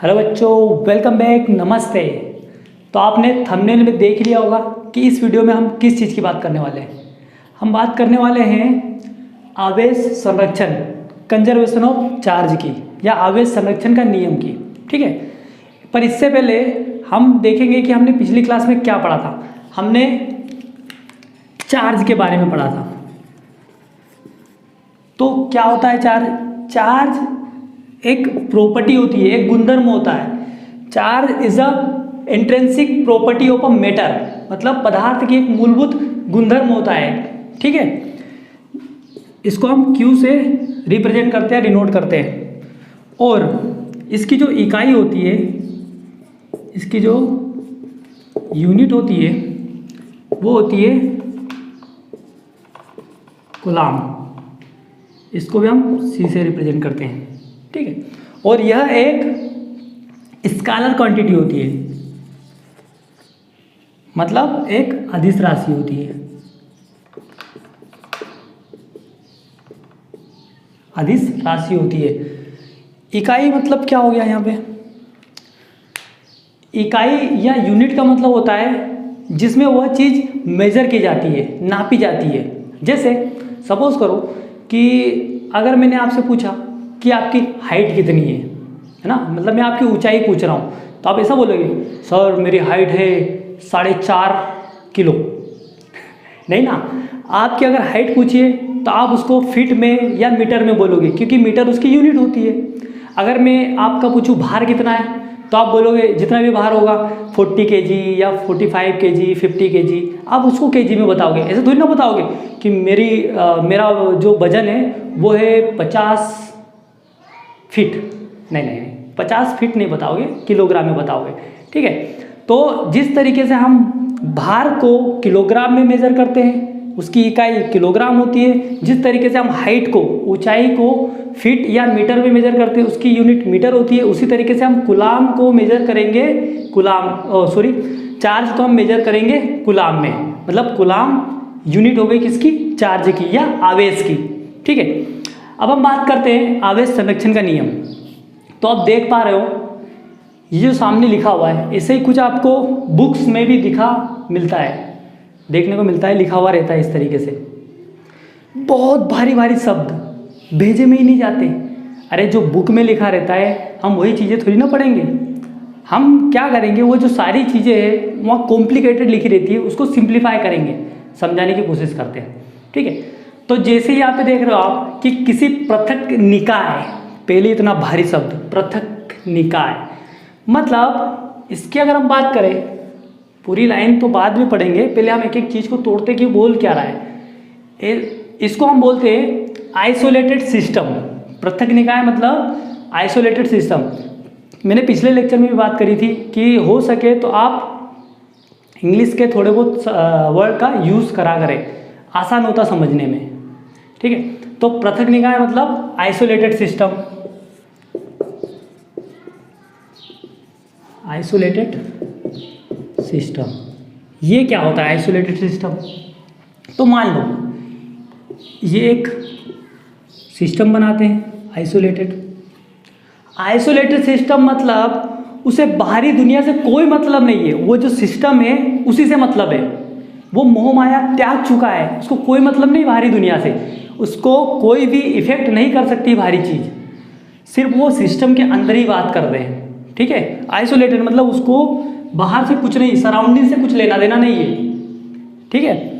Hello बच्चों, welcome back, नमस्ते। तो आपने थंबनेल में देख लिया होगा कि इस वीडियो में हम किस चीज़ की बात करने वाले हैं। हम बात करने वाले हैं आवेश संरक्षण, कंजर्वेशन ऑफ चार्ज की, या आवेश संरक्षण का नियम की। ठीक है, पर इससे पहले हम देखेंगे कि हमने पिछली क्लास में क्या पढ़ा था। हमने चार्ज के बारे में पढ़ा था। तो क्या होता है चार्ज? चार्ज एक प्रॉपर्टी होती है, एक गुणधर्म होता है। Charge is a intrinsic property of a matter, मतलब पदार्थ की एक मूलभूत गुणधर्म होता है। ठीक है, इसको हम Q से रिप्रेजेंट करते हैं, डिनोट करते हैं। और इसकी जो इकाई होती है, इसकी जो यूनिट होती है वो होती है कूलाम। इसको भी हम C से रिप्रेजेंट करते हैं। ठीक है, और यह एक स्केलर क्वांटिटी होती है, मतलब एक अदिश राशि होती है। अदिश राशि होती है। इकाई मतलब क्या हो गया यहाँ पे? इकाई या यूनिट का मतलब होता है जिसमें वह चीज़ मेजर की जाती है, नापी जाती है। जैसे सपोज करो कि अगर मैंने आपसे पूछा कि आपकी हाइट कितनी है ना, मतलब मैं आपकी ऊंचाई पूछ रहा हूँ, तो आप ऐसा बोलोगे सर मेरी हाइट है 4.5 किलो। नहीं ना, आपकी अगर हाइट पूछिए तो आप उसको फीट में या मीटर में बोलोगे, क्योंकि मीटर उसकी यूनिट होती है। अगर मैं आपका पूछूँ भार कितना है, तो आप बोलोगे जितना भी भार होगा 40 kg या 45 kg, 50 kg, आप उसको kg में बताओगे। ऐसे थोड़ी ना बताओगे कि मेरा जो वजन है वो है 50 फीट। नहीं, 50 फीट नहीं बताओगे, किलोग्राम में बताओगे। ठीक है, तो जिस तरीके से हम भार को किलोग्राम में मेजर करते हैं, उसकी इकाई किलोग्राम होती है। जिस तरीके से हम हाइट को, ऊंचाई को फीट या मीटर में मेजर करते हैं, उसकी यूनिट मीटर होती है। उसी तरीके से हम कूलाम को मेजर करेंगे, चार्ज को हम मेजर करेंगे कूलाम में। मतलब कूलाम यूनिट हो गई किसकी? चार्ज की या आवेश की। ठीक है, अब हम बात करते हैं आवेश संरक्षण का नियम। तो आप देख पा रहे हो ये जो सामने लिखा हुआ है, ऐसे ही कुछ आपको बुक्स में भी देखने को मिलता है, लिखा हुआ रहता है इस तरीके से। बहुत भारी भारी शब्द भेजे में ही नहीं जाते। अरे जो बुक में लिखा रहता है हम वही चीज़ें थोड़ी ना पढ़ेंगे। हम क्या करेंगे, वो जो सारी चीज़ें हैं वहाँ कॉम्प्लिकेटेड लिखी रहती है, उसको सिंप्लीफाई करेंगे, समझाने की कोशिश करते हैं। ठीक है, तो जैसे ही यहाँ पे देख रहे हो आप कि किसी पृथक निकाय, पहले इतना भारी शब्द पृथक निकाय, मतलब इसकी अगर हम बात करें, पूरी लाइन तो बाद में पढ़ेंगे, पहले हम एक एक चीज़ को तोड़ते कि बोल क्या रहा है। इसको हम बोलते हैं आइसोलेटेड सिस्टम। पृथक निकाय मतलब आइसोलेटेड सिस्टम। मैंने पिछले लेक्चर में भी बात करी थी कि हो सके तो आप इंग्लिश के थोड़े बहुत वर्ड का यूज़ करा करें, आसान होता समझने में। ठीक है, तो पृथक निकाय मतलब आइसोलेटेड सिस्टम। आइसोलेटेड सिस्टम, ये क्या होता है आइसोलेटेड सिस्टम? तो मान लो ये एक सिस्टम बनाते हैं आइसोलेटेड सिस्टम, मतलब उसे बाहरी दुनिया से कोई मतलब नहीं है। वो जो सिस्टम है उसी से मतलब है। वो मोह माया त्याग चुका है, उसको कोई मतलब नहीं बाहरी दुनिया से, उसको कोई भी इफेक्ट नहीं कर सकती बाहरी चीज़, सिर्फ वो सिस्टम के अंदर ही बात कर रहे हैं। ठीक है, आइसोलेटेड मतलब उसको बाहर से कुछ नहीं, सराउंडिंग से कुछ लेना देना नहीं है। ठीक है,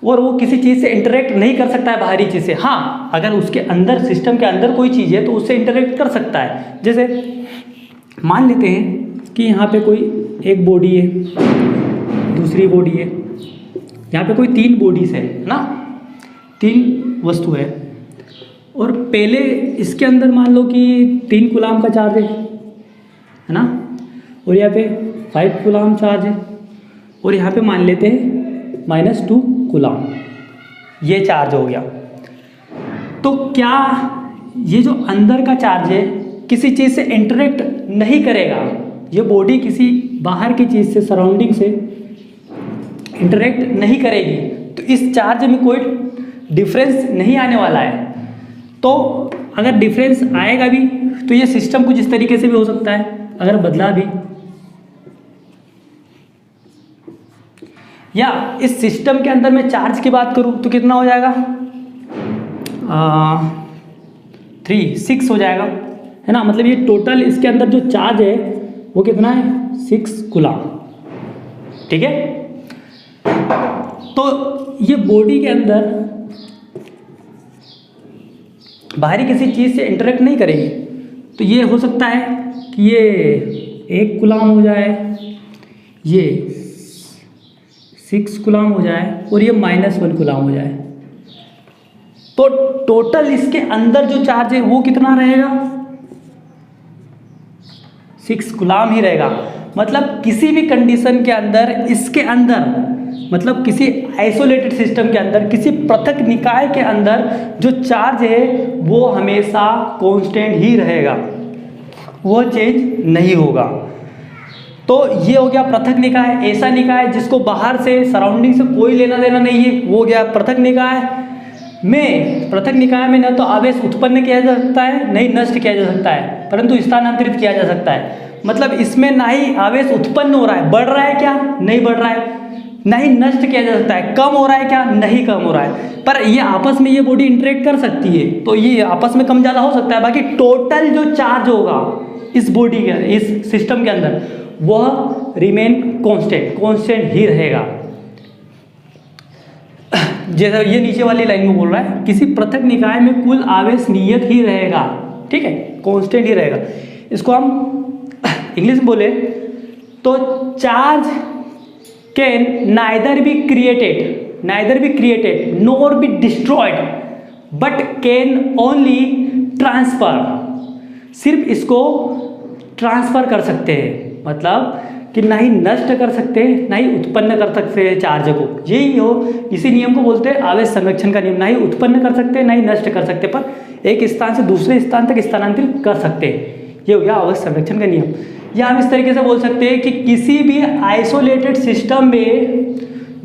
और वो किसी चीज़ से इंटरेक्ट नहीं कर सकता है बाहरी चीज़ से। हाँ, अगर उसके अंदर, सिस्टम के अंदर कोई चीज़ है तो उससे इंटरेक्ट कर सकता है। जैसे मान लेते हैं कि यहाँ पे कोई एक बॉडी है, दूसरी बॉडी है, यहाँ पे कोई 3 बॉडीज है ना, 3 वस्तु है, और पहले इसके अंदर मान लो कि 3 कूलाम का चार्ज है ना, और यहाँ पे 5 कूलाम चार्ज है, और यहाँ पे मान लेते हैं -2 कूलाम, ये चार्ज हो गया। तो क्या ये जो अंदर का चार्ज है किसी चीज़ से इंटरेक्ट नहीं करेगा? ये बॉडी किसी बाहर की चीज़ से, सराउंडिंग से इंटरेक्ट नहीं करेगी, तो इस चार्ज में कोई डिफरेंस नहीं आने वाला है। तो अगर डिफरेंस आएगा भी तो ये सिस्टम कुछ इस तरीके से भी हो सकता है। अगर बदला भी, या इस सिस्टम के अंदर मैं चार्ज की बात करूं तो कितना हो जाएगा, 6 हो जाएगा, है ना। मतलब ये टोटल इसके अंदर जो चार्ज है वो कितना है, 6 कूलम, ठीक है। तो ये बॉडी के अंदर बाहरी किसी चीज़ से इंटरेक्ट नहीं करेगी, तो ये हो सकता है कि ये 1 कूलम हो जाए, ये 6 कूलम हो जाए और ये -1 कूलम हो जाए। तो टोटल इसके अंदर जो चार्ज है वो कितना रहेगा, 6 कूलम ही रहेगा। मतलब किसी भी कंडीशन के अंदर, इसके अंदर, मतलब किसी आइसोलेटेड सिस्टम के अंदर, किसी पृथक निकाय के अंदर जो चार्ज है वो हमेशा कांस्टेंट ही रहेगा, वो चेंज नहीं होगा। तो ये हो गया पृथक निकाय। ऐसा निकाय जिसको बाहर से, सराउंडिंग से कोई लेना देना नहीं है, वो हो गया पृथक निकाय में। पृथक निकाय में न तो आवेश उत्पन्न किया जा सकता है, नहीं नष्ट किया जा सकता है, परंतु स्थानांतरित किया जा सकता है। मतलब इसमें ना ही आवेश उत्पन्न हो रहा है, बढ़ रहा है क्या, नहीं बढ़ रहा है, ना ही नष्ट किया जा सकता है, कम हो रहा है क्या, नहीं कम हो रहा है। पर ये आपस में ये बॉडी इंटरेक्ट कर सकती है, तो ये आपस में कम ज़्यादा हो सकता है। बाकी टोटल जो चार्ज होगा इस बॉडी के, इस सिस्टम के अंदर, वह रिमेन कांस्टेंट ही रहेगा। जैसा ये नीचे वाली लाइन में बोल रहा है, किसी पृथक निकाय में कुल आवेश नियत ही रहेगा, ठीक है, कांस्टेंट ही रहेगा। इसको हम इंग्लिश में बोले तो charge can neither be created nor be destroyed but can only transfer. सिर्फ इसको ट्रांसफर कर सकते हैं, मतलब कि ना ही नष्ट कर सकते हैं, ना ही उत्पन्न कर सकते हैं चार्ज को। यही हो, इसी नियम को बोलते हैं आवेश संरक्षण का नियम। ना ही उत्पन्न कर सकते हैं, ना ही नष्ट कर सकते, पर एक स्थान से दूसरे स्थान तक स्थानांतरित कर सकते हैं। ये हो गया आवेश संरक्षण का नियम। या हम इस तरीके से बोल सकते हैं कि किसी भी आइसोलेटेड सिस्टम में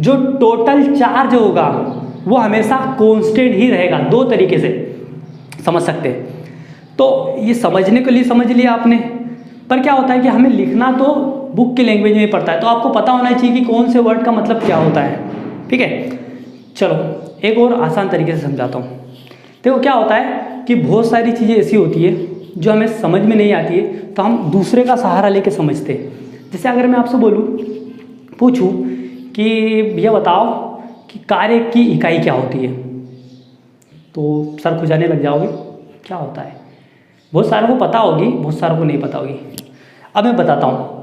जो टोटल चार्ज होगा वो हमेशा कांस्टेंट ही रहेगा। 2 तरीके से समझ सकते हैं। तो ये समझने के लिए समझ लिया आपने, पर क्या होता है कि हमें लिखना तो बुक की लैंग्वेज में पड़ता है, तो आपको पता होना चाहिए कि कौन से वर्ड का मतलब क्या होता है, ठीक है। चलो एक और आसान तरीके से समझाता हूँ। देखो क्या होता है कि बहुत सारी चीज़ें ऐसी होती है जो हमें समझ में नहीं आती है, तो हम दूसरे का सहारा लेके समझते हैं। जैसे अगर मैं आपसे पूछूं कि भैया बताओ कि कार्य की इकाई क्या होती है, तो सर खुजाने लग जाओगे, क्या होता है। बहुत सारों को पता होगी, बहुत सारों को नहीं पता होगी। अब मैं बताता हूँ।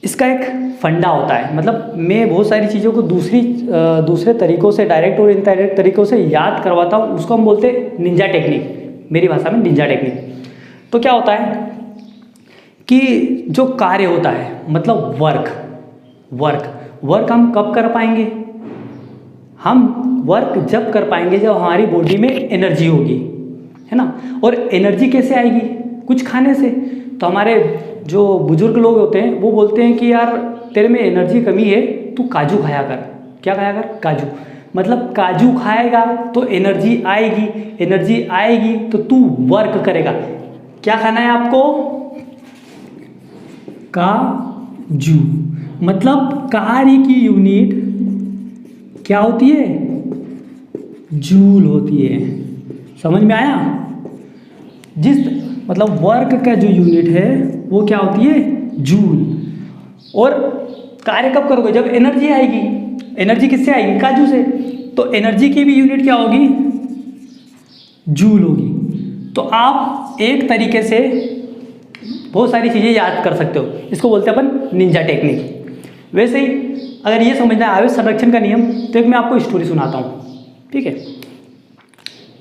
इसका एक फंडा होता है, मतलब मैं बहुत सारी चीज़ों को दूसरे तरीक़ों से, डायरेक्ट और इनडायरेक्ट तरीक़ों से याद करवाता हूँ, उसको हम बोलते हैं निंजा टेक्निक, मेरी भाषा में निंजा टेक्निक। तो क्या होता है कि जो कार्य होता है, मतलब वर्क हम कब कर पाएंगे, हम वर्क जब कर पाएंगे जब हमारी बॉडी में एनर्जी होगी, है ना। और एनर्जी कैसे आएगी, कुछ खाने से। तो हमारे जो बुजुर्ग लोग होते हैं वो बोलते हैं कि यार तेरे में एनर्जी कमी है, तू काजू खाया कर। क्या खाया कर, काजू। मतलब काजू खाएगा तो एनर्जी आएगी तो तू वर्क करेगा। क्या खाना है आपको, काजू। मतलब कार्य की यूनिट क्या होती है, जूल होती है। समझ में आया। मतलब वर्क का जो यूनिट है वो क्या होती है, जूल। और कार्य कब करोगे, जब एनर्जी आएगी। एनर्जी किससे आएगी, काजू से। तो एनर्जी की भी यूनिट क्या होगी, जूल होगी। तो आप एक तरीके से बहुत सारी चीज़ें याद कर सकते हो, इसको बोलते हैं अपन निंजा टेक्निक। वैसे ही अगर ये समझना है आवेश संरक्षण का नियम, तो एक मैं आपको स्टोरी सुनाता हूँ, ठीक है।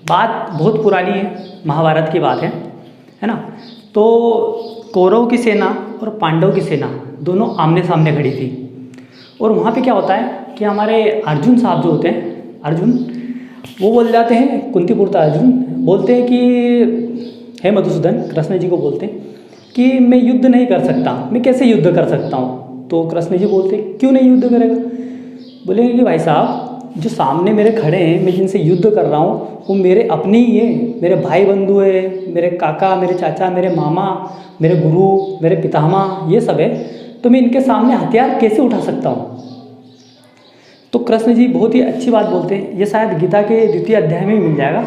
बात बहुत पुरानी है, महाभारत की बात है ना। तो कौरव की सेना और पांडव की सेना दोनों आमने सामने खड़ी थी। और वहाँ पे क्या होता है कि हमारे अर्जुन साहब जो होते हैं, अर्जुन, वो बोल जाते हैं, कुंतीपुत्र अर्जुन बोलते हैं कि हे मधुसूदन, कृष्ण जी को बोलते हैं कि मैं युद्ध नहीं कर सकता, मैं कैसे युद्ध कर सकता हूँ। तो कृष्ण जी बोलते क्यों नहीं युद्ध करेगा। बोलेंगे कि भाई साहब जो सामने मेरे खड़े हैं, मैं जिनसे युद्ध कर रहा हूँ, वो मेरे अपने ही हैं, मेरे भाई बंधु है, मेरे काका, मेरे चाचा, मेरे मामा, मेरे गुरु, मेरे पितामह, ये सब है। तो मैं इनके सामने हथियार कैसे उठा सकता हूँ? तो कृष्ण जी बहुत ही अच्छी बात बोलते हैं, ये शायद गीता के 2वें अध्याय में ही मिल जाएगा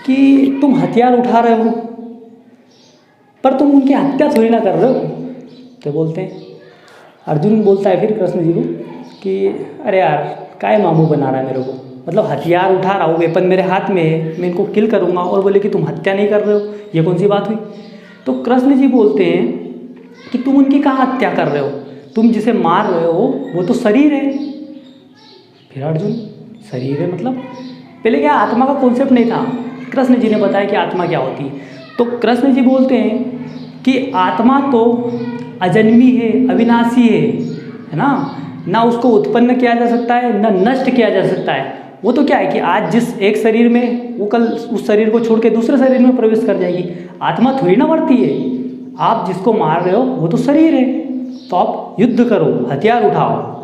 कि तुम हथियार उठा रहे हो पर तुम उनकी हत्या थोड़ी ना कर रहे हो। तो बोलते हैं, अर्जुन बोलता है फिर कृष्ण जी को कि अरे यार काय मामू बना रहा है मेरे को, मतलब हथियार उठा रहा हूँ, वेपन मेरे हाथ में है, मैं इनको किल करूँगा, और बोले कि तुम हत्या नहीं कर रहे हो, ये कौन सी बात हुई? तो कृष्ण जी बोलते हैं कि तुम उनकी कहाँ हत्या कर रहे हो, तुम जिसे मार रहे हो वो तो शरीर है। फिर अर्जुन, शरीर है मतलब? पहले क्या आत्मा का कॉन्सेप्ट नहीं था, कृष्ण जी ने बताया कि आत्मा क्या होती है। तो कृष्ण जी बोलते हैं कि आत्मा तो अजन्मी है, अविनाशी है ना उसको उत्पन्न किया जा सकता है, ना नष्ट किया जा सकता है। वो तो क्या है कि आज जिस एक शरीर में, वो कल उस शरीर को छोड़ के दूसरे शरीर में प्रवेश कर जाएगी। आत्मा थोड़ी ना बढ़ती है। आप जिसको मार रहे हो वो तो शरीर है, तो आप युद्ध करो, हथियार उठाओ।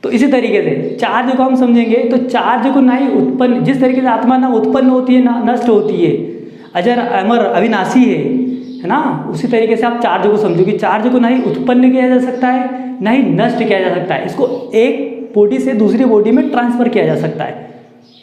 तो इसी तरीके से चार्ज को हम समझेंगे तो चार्ज को ना ही उत्पन्न, जिस तरीके से आत्मा ना उत्पन्न होती है ना नष्ट होती है, अजर अमर अविनाशी है ना, उसी तरीके से आप चार्ज को समझो कि चार्ज को ना ही उत्पन्न किया जा सकता है ना ही नष्ट किया जा सकता है, इसको एक बॉडी से दूसरी बॉडी में ट्रांसफ़र किया जा सकता है,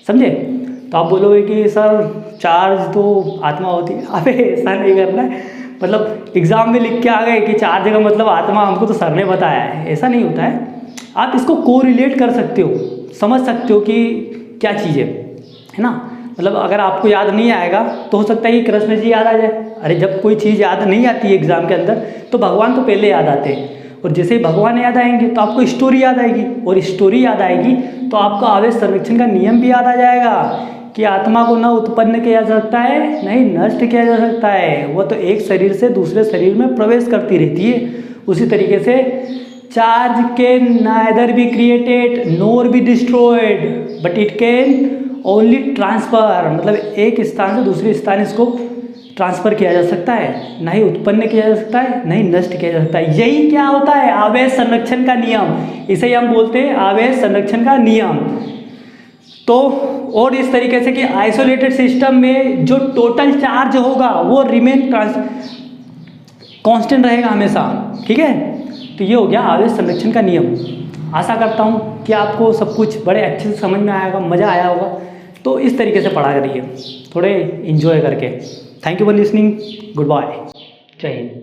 समझे? तो आप बोलोगे कि सर चार्ज तो आत्मा होती है। अबे ऐसा नहीं करना है, मतलब एग्ज़ाम में लिख के आ गए कि चार्ज का मतलब आत्मा, हमको तो सर ने बताया है, ऐसा नहीं होता है। आप इसको कोरिलेट कर सकते हो, समझ सकते हो कि क्या चीज़ है ना। मतलब अगर आपको याद नहीं आएगा तो हो सकता है कि कृष्ण जी याद आ जाए। अरे जब कोई चीज़ याद नहीं आती है एग्ज़ाम के अंदर तो भगवान तो पहले याद आते हैं, और जैसे ही भगवान याद आएंगे तो आपको स्टोरी याद आएगी, और स्टोरी याद आएगी तो आपको आवेश संरक्षण का नियम भी याद आ जाएगा कि आत्मा को न उत्पन्न किया जा सकता है नहीं नष्ट किया जा सकता है, वो तो एक शरीर से दूसरे शरीर में प्रवेश करती रहती है। उसी तरीके से charge can neither be created NOR be destroyed but it can only transfer, मतलब एक स्थान से दूसरे स्थान इसको ट्रांसफ़र किया जा सकता है, ना ही उत्पन्न किया जा सकता है ना ही नष्ट किया जा सकता है। यही क्या होता है आवेश संरक्षण का नियम, इसे ही हम बोलते हैं आवेश संरक्षण का नियम। तो और इस तरीके से कि आइसोलेटेड सिस्टम में जो टोटल चार्ज होगा वो रिमेन कांस्टेंट रहेगा हमेशा, ठीक है। तो ये हो गया आवेश संरक्षण का नियम। आशा करता हूँ कि आपको सब कुछ बड़े अच्छे से समझ में आएगा, मज़ा आया होगा। तो इस तरीके से पढ़ा करिए, थोड़े इन्जॉय करके। Thank you for listening, goodbye, जय हिंद।